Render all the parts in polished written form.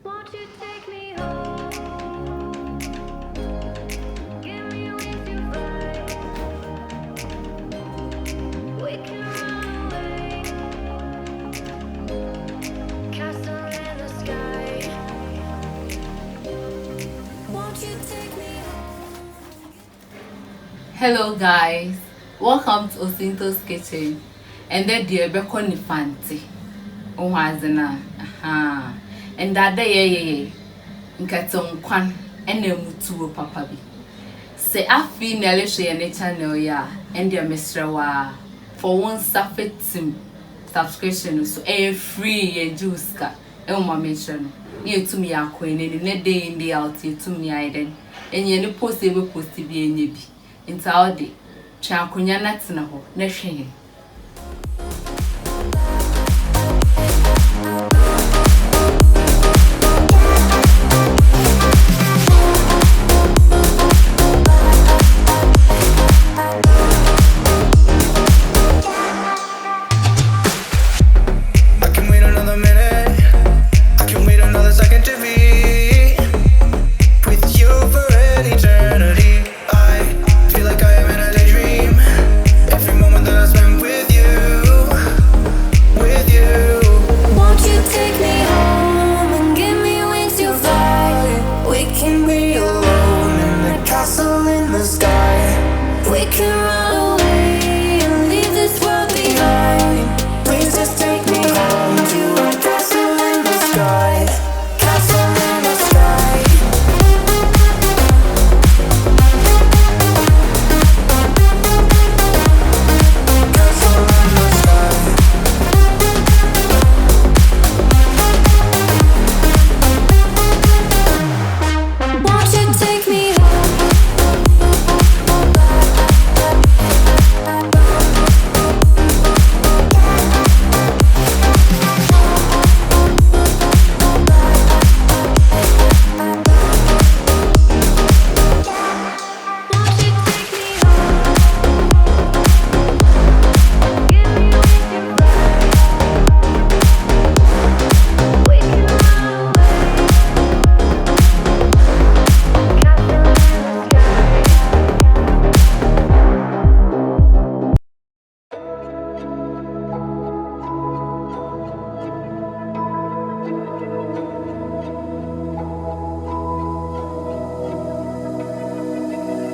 Won't you take me home? Give me wings to fly. We can run away. Castle in the sky. Won't you take me home? Hello guys, welcome to Osinto's Kitchen. And then dear Beconi Fancy. Oh Hazana. Aha. And that day Nkaton Kwan and a mutuo papa bi. Say afi nearly share any channel ya and dear Mr. Wa for one suffet subscription so free and juice ka. My mention. You to me a queen and in day in the out you to me iden. And ye no post able post to be a nibi. Into our day. Chankunya natina ho, na hwe.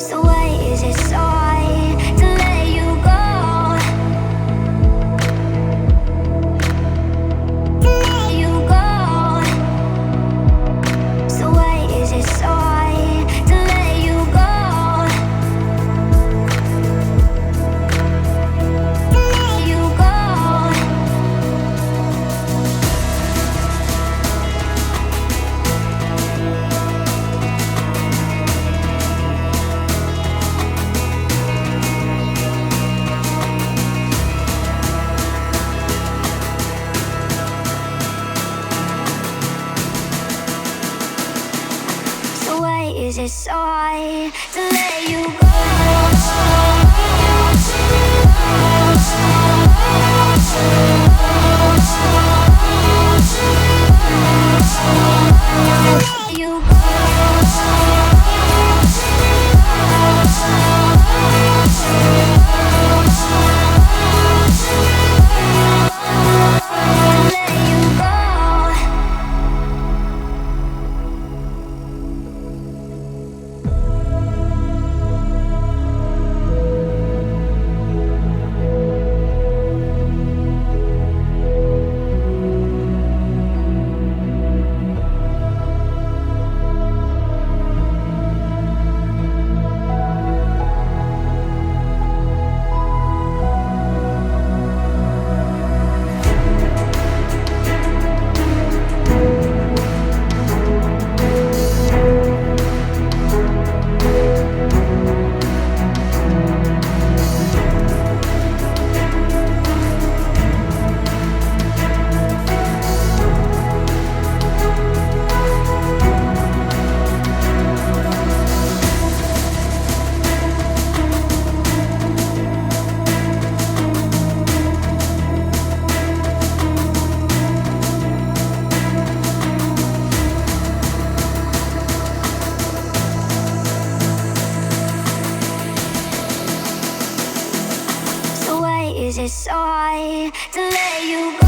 So why is it so hard to let you go? To let you go. So why is it so hard to let you go? To let you go. So why is it so hard to let you go? Let you to let you go.